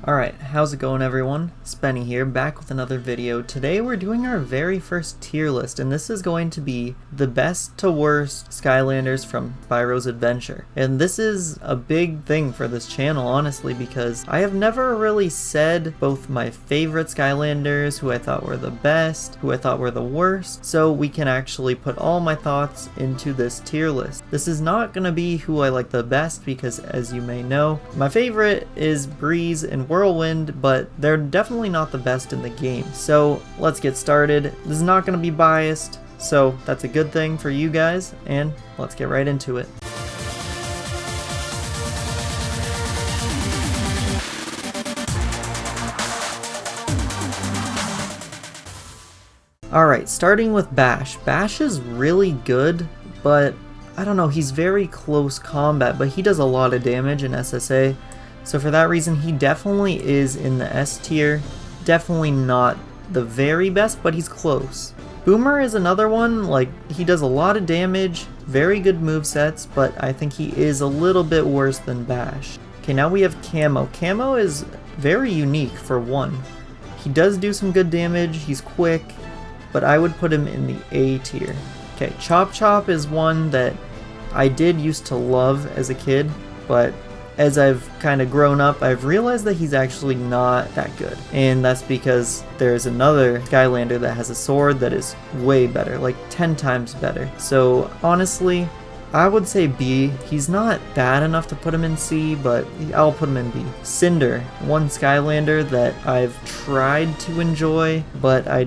Alright, how's it going everyone? Spenny here, back with another video. Today we're doing our very first tier list, and this is going to be the best to worst Skylanders from SPYRO'S adventure. And this is a big thing for this channel, honestly, because I have never really said both my favorite Skylanders, who I thought were the best, who I thought were the worst, so we can actually put all my thoughts into this tier list. This is not gonna be who I like the best, because as you may know, my favorite is Breeze and Whirlwind, but they're definitely not the best in the game. So let's get started. This is not going to be biased, so that's a good thing for you guys, and let's get right into it. Alright, starting with Bash. Bash is really good, but I don't know, he's very close combat, but he does a lot of damage in SSA. So for that reason, he definitely is in the S tier. Definitely not the very best, but he's close. Boomer is another one, like, he does a lot of damage, very good movesets, but I think he is a little bit worse than Bash. Okay, now we have Camo. Camo is very unique for one. He does do some good damage, he's quick, but I would put him in the A tier. Okay, Chop Chop is one that I did used to love as a kid, but as I've kind of grown up, I've realized that he's actually not that good. And that's because there's another Skylander that has a sword that is way better, like 10 times better. So honestly, I would say B. He's not bad enough to put him in C, but I'll put him in B. Cinder, one Skylander that I've tried to enjoy, but I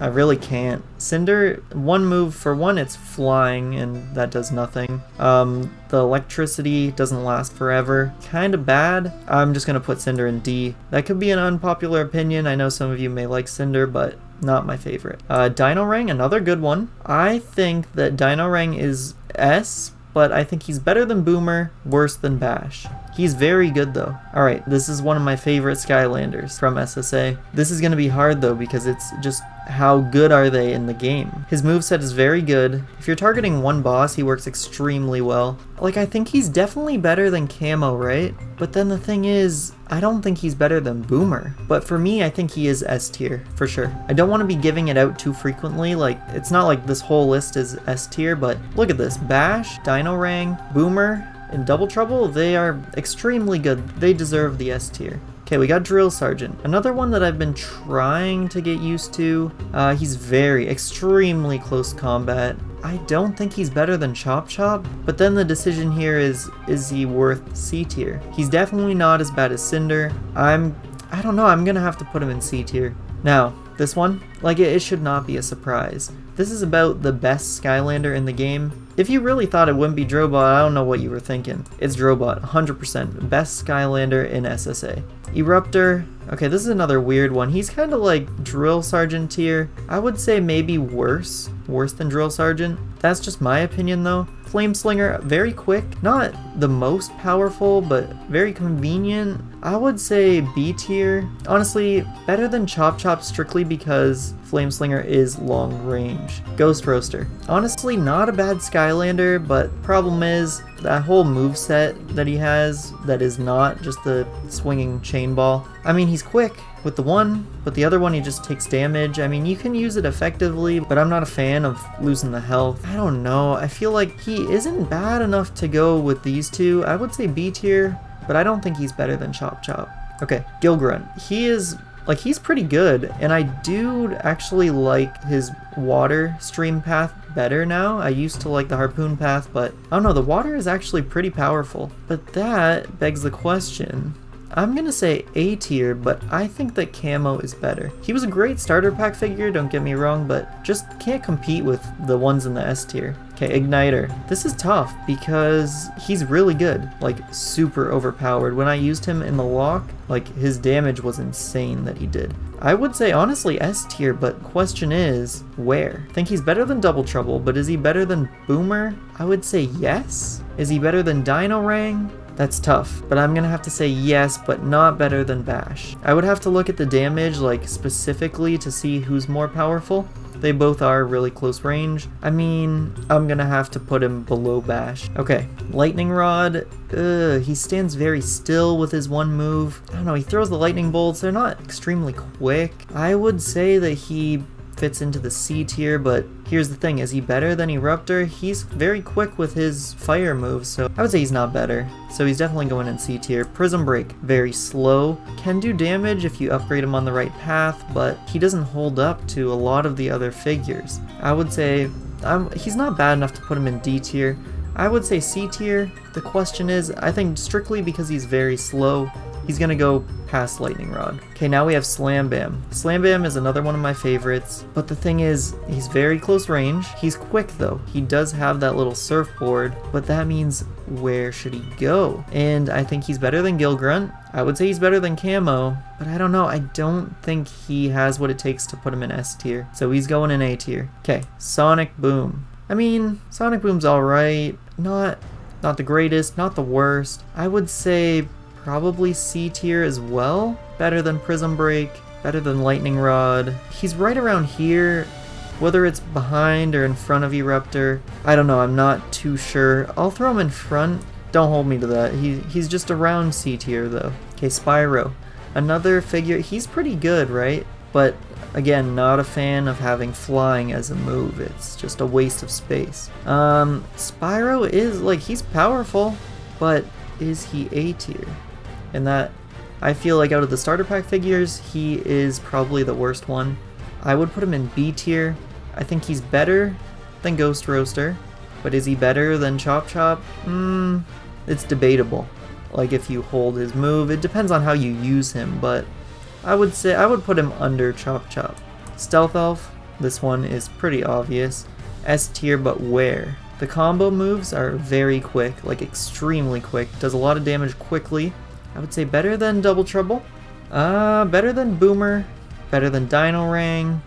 really can't. Cinder, one move, for one, it's flying, and that does nothing. The electricity doesn't last forever. Kinda bad. I'm just gonna put Cinder in D. That could be an unpopular opinion. I know some of you may like Cinder, but not my favorite. Dino Rang, another good one. I think that Dino Rang is S, but I think he's better than Boomer, worse than Bash. He's very good though. Alright, this is one of my favorite Skylanders from SSA. This is gonna be hard though, because it's just how good are they in the game. His moveset is very good. If you're targeting one boss, he works extremely well. Like, I think he's definitely better than Camo, right? But then the thing is, I don't think he's better than Boomer. But for me, I think he is S tier, for sure. I don't want to be giving it out too frequently. Like, it's not like this whole list is S tier, but look at this. Bash, Dino Rang, Boomer, and Double Trouble, they are extremely good. They deserve the S tier. Okay, we got Drill Sergeant. Another one that I've been trying to get used to. He's extremely close combat. I don't think he's better than Chop Chop, but then the decision here is he worth C tier? He's definitely not as bad as Cinder. I don't know, I'm gonna have to put him in C tier. Now, this one, like, it should not be a surprise. This is about the best Skylander in the game. If you really thought it wouldn't be Drobot, I don't know what you were thinking. It's Drobot, 100%. Best Skylander in SSA. Eruptor, okay, this is another weird one. He's kind of like Drill Sergeant tier. I would say maybe worse than Drill Sergeant. That's just my opinion though. Flameslinger, very quick, not the most powerful, but very convenient. I would say B tier. Honestly, better than Chop Chop strictly because Flameslinger is long range. Ghost Roaster, honestly not a bad Skylander, but problem is that whole moveset that he has that is not just the swinging chain ball. I mean, he's quick with the one, but the other one he just takes damage. I mean, you can use it effectively, but I'm not a fan of losing the health. I don't know, I feel like he isn't bad enough to go with these two. I would say B tier, but I don't think he's better than Chop Chop. Okay, Gilgrunt. He's pretty good, and I do actually like his water stream path better now. I used to like the harpoon path, but I don't know, the water is actually pretty powerful. But that begs the question. I'm gonna say A tier, but I think that Camo is better. He was a great starter pack figure, don't get me wrong, but just can't compete with the ones in the S tier. Okay, Igniter. This is tough because he's really good, like super overpowered. When I used him in the lock, like his damage was insane that he did. I would say honestly S tier, but question is, where? I think he's better than Double Trouble, but is he better than Boomer? I would say yes. Is he better than Dino Rang? That's tough, but I'm gonna have to say yes, but not better than Bash. I would have to look at the damage, like, specifically to see who's more powerful. They both are really close range. I mean, I'm gonna have to put him below Bash. Okay, Lightning Rod. He stands very still with his one move. I don't know, he throws the lightning bolts. They're not extremely quick. I would say that he fits into the C tier, but here's the thing, is he better than Eruptor? He's very quick with his fire moves, so I would say he's not better. So he's definitely going in C tier. Prism Break, very slow, can do damage if you upgrade him on the right path, but he doesn't hold up to a lot of the other figures. I would say he's not bad enough to put him in D tier. I would say C tier. The question is, I think strictly because he's very slow, he's gonna go past Lightning Rod. Okay, now we have Slam Bam. Slam Bam is another one of my favorites, but the thing is, he's very close range. He's quick though. He does have that little surfboard, but that means where should he go? And I think he's better than Gilgrunt. I would say he's better than Camo, but I don't know. I don't think he has what it takes to put him in S tier. So he's going in A tier. Okay, Sonic Boom. I mean, Sonic Boom's alright. Not the greatest, not the worst. I would say probably C tier as well. Better than Prism Break, better than Lightning Rod. He's right around here, whether it's behind or in front of Eruptor. I don't know, I'm not too sure. I'll throw him in front. Don't hold me to that. He's just around C tier though. Okay, Spyro. Another figure, he's pretty good, right? But again, not a fan of having flying as a move. It's just a waste of space. Spyro is, like, he's powerful, but is he A tier? And that, I feel like out of the starter pack figures, he is probably the worst one. I would put him in B tier. I think he's better than Ghost Roaster, but is he better than Chop Chop? It's debatable. Like, if you hold his move, it depends on how you use him, but I would say I would put him under Chop Chop. Stealth Elf, this one is pretty obvious. S tier, but where? The combo moves are very quick, like extremely quick. Does a lot of damage quickly. I would say better than Double Trouble. Better than Boomer. Better than Dino Rang.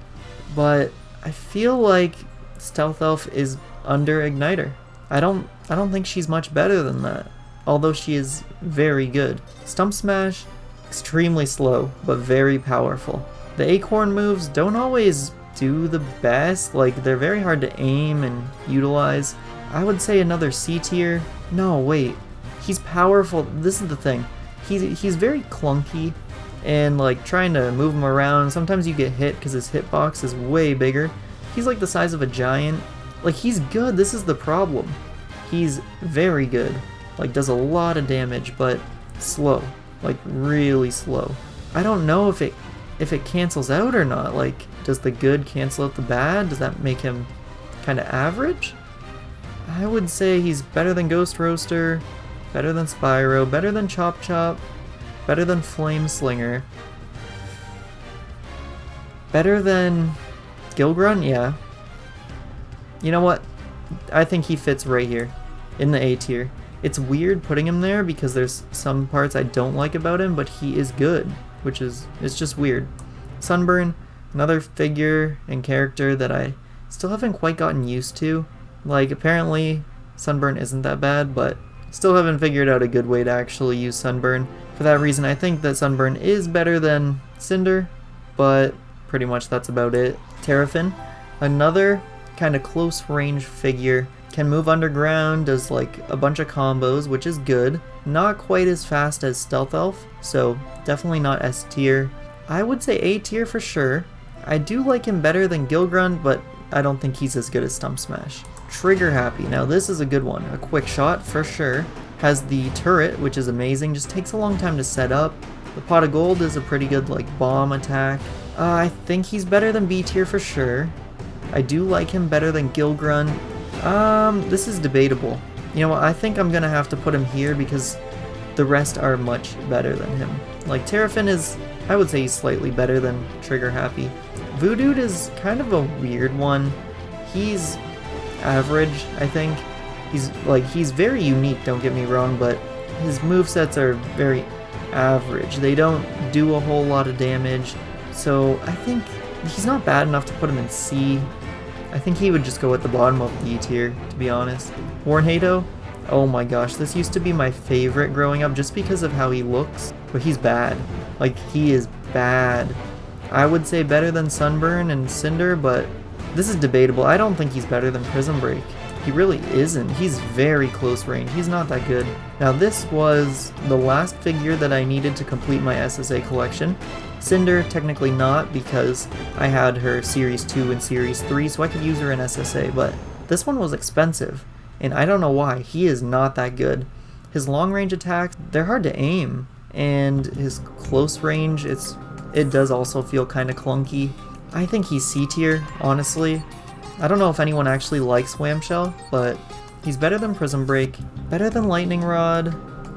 But I feel like Stealth Elf is under Igniter. I don't think she's much better than that. Although she is very good. Stump Smash, extremely slow, but very powerful. The Acorn moves don't always do the best, like they're very hard to aim and utilize. I would say another C tier. No, wait. He's powerful. This is the thing. He's very clunky, and like trying to move him around, sometimes you get hit because his hitbox is way bigger. He's like the size of a giant. Like, he's good. This is the problem. He's very good. Like, does a lot of damage, but slow. Like, really slow. I don't know if it cancels out or not. Like, does the good cancel out the bad? Does that make him kind of average? I would say he's better than Ghost Roaster, better than Spyro, better than Chop Chop, better than Flame Slinger, better than Gilgrunt, yeah. You know what? I think he fits right here, in the A tier. It's weird putting him there because there's some parts I don't like about him, but he is good, which is, it's just weird. Sunburn, another figure and character that I still haven't quite gotten used to. Like, apparently Sunburn isn't that bad, but still haven't figured out a good way to actually use Sunburn. For that reason, I think that Sunburn is better than Cinder, but pretty much that's about it. Terrafin, another kind of close range figure, can move underground, does like a bunch of combos, which is good. Not quite as fast as Stealth Elf, so definitely not S tier. I would say A tier for sure. I do like him better than Gilgrunt, but I don't think he's as good as Stump Smash. Trigger Happy, now this is a good one. A quick shot for sure. Has the turret, which is amazing, just takes a long time to set up. The Pot of Gold is a pretty good like bomb attack. I think he's better than B tier for sure. I do like him better than Gilgrunt. This is debatable. You know what, I think I'm gonna have to put him here because the rest are much better than him. Like, Terrafin is, I would say he's slightly better than Trigger Happy. Voodoo is kind of a weird one. He's average, I think. He's very unique, don't get me wrong, but his movesets are very average. They don't do a whole lot of damage, so I think he's not bad enough to put him in C. I think he would just go at the bottom of E tier, to be honest. Warnado, oh my gosh, this used to be my favorite growing up just because of how he looks, but he's bad. Like, he is bad. I would say better than Sunburn and Cinder, but This is debatable. I don't think he's better than Prism Break. He really isn't. He's very close range. He's not that good. Now this was the last figure that I needed to complete my SSA collection. Cinder, technically not, because I had her Series 2 and Series 3, so I could use her in SSA, but this one was expensive, and I don't know why. He is not that good. His long range attacks, they're hard to aim, and his close range, it does also feel kind of clunky. I think he's C tier, honestly. I don't know if anyone actually likes Whamshell, but he's better than Prism Break, better than Lightning Rod.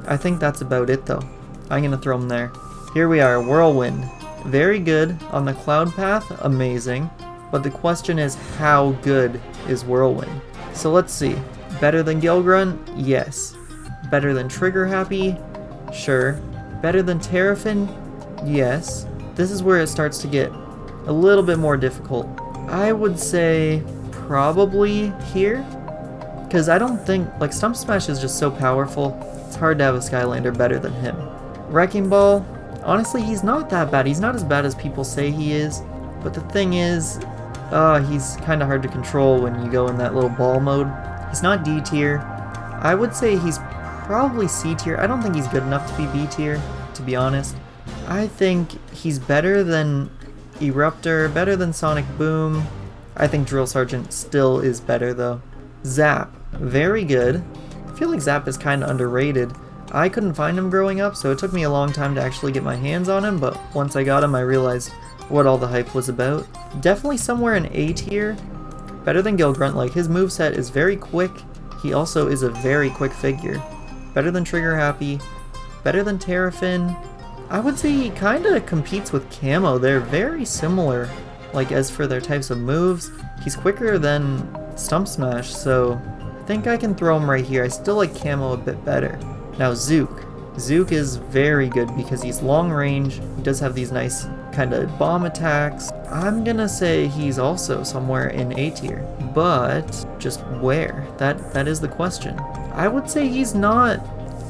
I think that's about it though. I'm gonna throw him there. Here we are, Whirlwind. Very good. On the Cloud Path, amazing. But the question is, how good is Whirlwind? So let's see. Better than Gilgrunt? Yes. Better than Trigger Happy? Sure. Better than Terrafin? Yes. This is where it starts to get a little bit more difficult. I would say probably here, because I don't think, like, Stump Smash is just so powerful, it's hard to have a Skylander better than him. Wrecking Ball, honestly, he's not that bad. He's not as bad as people say he is, but the thing is, he's kind of hard to control when you go in that little ball mode. He's not D tier. I would say he's probably C tier. I don't think he's good enough to be B tier, to be honest. I think he's better than Eruptor, better than Sonic Boom. I think Drill Sergeant still is better though. Zap, very good. I feel like Zap is kind of underrated. I couldn't find him growing up, so it took me a long time to actually get my hands on him, but once I got him I realized what all the hype was about. Definitely somewhere in A tier. Better than Gilgrunt, like his moveset is very quick. He also is a very quick figure. Better than Trigger Happy. Better than Terrafin. I would say he kind of competes with Camo. They're very similar. Like, as for their types of moves, he's quicker than Stump Smash, so I think I can throw him right here. I still like Camo a bit better. Now Zook. Zook is very good because he's long range. He does have these nice kind of bomb attacks. I'm gonna say he's also somewhere in A tier, but just where? That is the question. I would say he's not,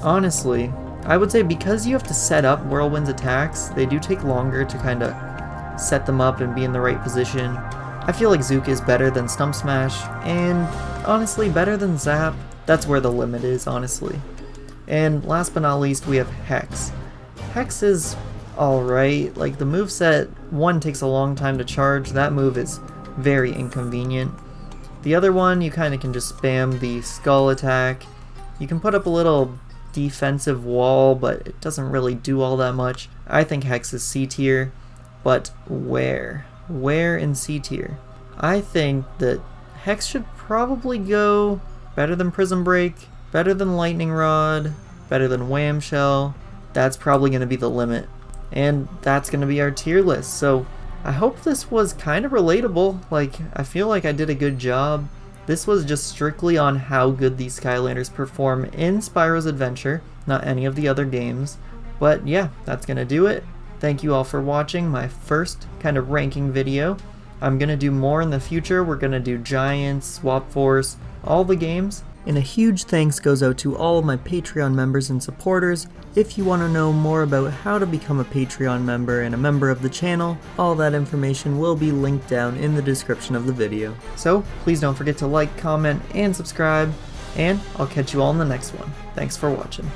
honestly. I would say because you have to set up Whirlwind's attacks, they do take longer to kind of set them up and be in the right position. I feel like Zook is better than Stump Smash, and honestly better than Zap. That's where the limit is, honestly. And last but not least, we have Hex. Hex is alright. Like, the moveset, one takes a long time to charge. That move is very inconvenient. The other one, you kind of can just spam the skull attack. You can put up a little defensive wall, but it doesn't really do all that much. I think Hex is C tier, but where? Where in C tier? I think that Hex should probably go better than Prism Break, better than Lightning Rod, better than Whamshell. That's probably going to be the limit. And that's going to be our tier list. So I hope this was kind of relatable. Like, I feel like I did a good job. This was just strictly on how good these Skylanders perform in Spyro's Adventure, not any of the other games. But yeah, that's going to do it. Thank you all for watching my first kind of ranking video. I'm going to do more in the future. We're going to do Giants, Swap Force, all the games. And a huge thanks goes out to all of my Patreon members and supporters. If you want to know more about how to become a Patreon member and a member of the channel, all that information will be linked down in the description of the video. So please don't forget to like, comment, and subscribe, and I'll catch you all in the next one. Thanks for watching.